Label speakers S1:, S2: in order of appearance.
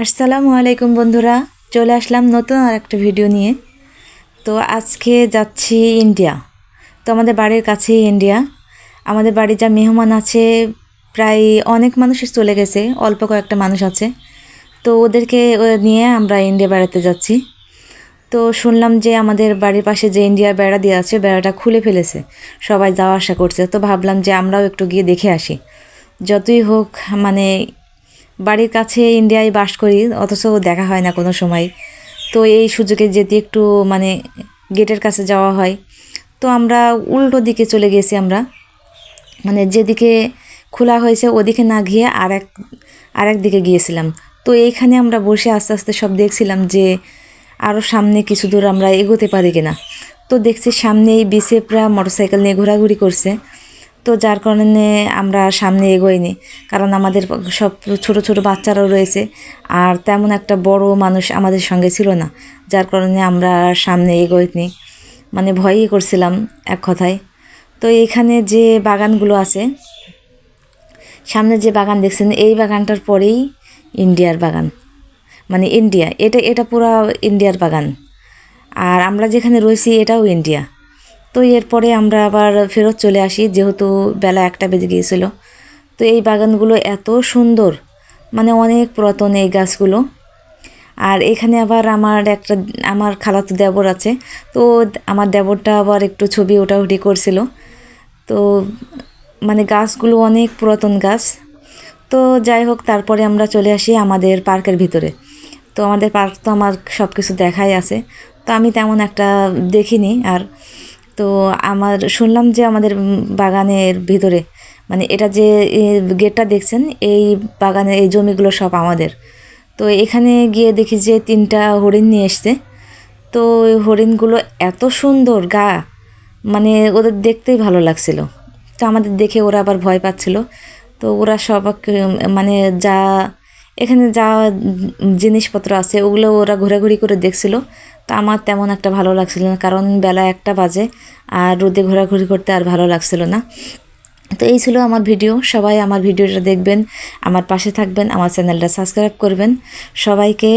S1: আসসালামু আলাইকুম বন্ধুরা, চলে আসলাম নতুন আর একটা ভিডিও নিয়ে। তো আজকে যাচ্ছি ইন্ডিয়া। তো আমাদের বাড়ির কাছেই ইন্ডিয়া। আমাদের বাড়ি যা মেহমান আছে প্রায় অনেক মানুষই চলে গেছে, অল্প কয়েকটা মানুষ আছে। তো ওদেরকে নিয়ে আমরা ইন্ডিয়া বেড়াতে যাচ্ছি। তো শুনলাম যে আমাদের বাড়ির পাশে যে ইন্ডিয়ার বেড়া দিয়ে আছে, বেড়াটা খুলে ফেলেছে, সবাই যাওয়া আসা করছে। তো ভাবলাম যে আমরাও একটু গিয়ে দেখে আসি। যতই হোক মানে বাড়ির কাছে ইন্ডিয়ায় বাস করি, অথচ দেখা হয় না কোনো সময়। তো এই সুযোগে যেতে একটু মানে গেটের কাছে যাওয়া হয়। তো আমরা উল্টো দিকে চলে গেছি, আমরা মানে যেদিকে খোলা হয়েছে ওদিকে না গিয়ে আরেক দিকে গিয়েছিলাম। তো এইখানে আমরা বসে আস্তে আস্তে সব দেখছিলাম যে আরও সামনে কিছু দূর আমরা এগোতে পারি কিনা। তো দেখছি সামনেই বিসেফরা মোটরসাইকেল নিয়ে ঘোরাঘুরি করছে। তো যার কারণে আমরা সামনে এগোইনি, কারণ আমাদের সব ছোট ছোট বাচ্চারাও রয়েছে, আর তেমন একটা বড় মানুষ আমাদের সঙ্গে ছিল না, যার কারণে আমরা সামনে এগোইনি, মানে ভয়ই করছিলাম এক কথায়। তো এইখানে যে বাগানগুলো আছে, সামনে যে বাগান দেখছেন, এই বাগানটার পরেই ইন্ডিয়ার বাগান, মানে ইন্ডিয়া, এটা পুরা ইন্ডিয়ার বাগান। আর আমরা যেখানে রয়েছি এটাও ইন্ডিয়া। তো এরপরে আমরা আবার ফেরত চলে আসি, যেহেতু বেলা 1টা বেজে গিয়েছিল। তো এই বাগানগুলো এত সুন্দর, মানে অনেক পুরাতন এই গাছগুলো। আর এখানে আবার আমার খালাতো দেবর আছে। তো আমার দেবরটা আবার একটু ছবি ওঠাউঠি করছিল। তো মানে গাছগুলো অনেক পুরাতন গাছ। তো যাই হোক, তারপরে আমরা চলে আসি আমাদের পার্কের ভিতরে। তো আমাদের পার্ক তো আমার সব কিছু দেখাই আছে, তো আমি তেমন একটা দেখিনি। আর তো শুনলাম যে আমাদের বাগানের ভিতরে, মানে এটা যে গেটটা দেখছেন, এই বাগানের এই জমিগুলো সব আমাদের। তো এখানে গিয়ে দেখি যে 3টা হরিণ নিয়ে এসছে। তো ওই হরিণগুলো এত সুন্দর মানে ওদের দেখতেই ভালো লাগছিল। তো আমাদের দেখে ওরা আবার ভয় পাচ্ছিল। তো ওরা সব মানে এখানে যা জিনিসপত্র আছে ওগুলো ওরা ঘোরাঘুরি করে দেখছিল। তো আমার তেমন একটা ভালো লাগছিল না, কারণ বেলা 1টা বাজে, আর রোদে ঘোরাঘুরি করতে আর ভালো লাগছিল না। তো এই ছিল আমার ভিডিও। সবাই আমার ভিডিওটা দেখবেন, আমার পাশে থাকবেন, আমার চ্যানেলটা সাবস্ক্রাইব করবেন। সবাইকে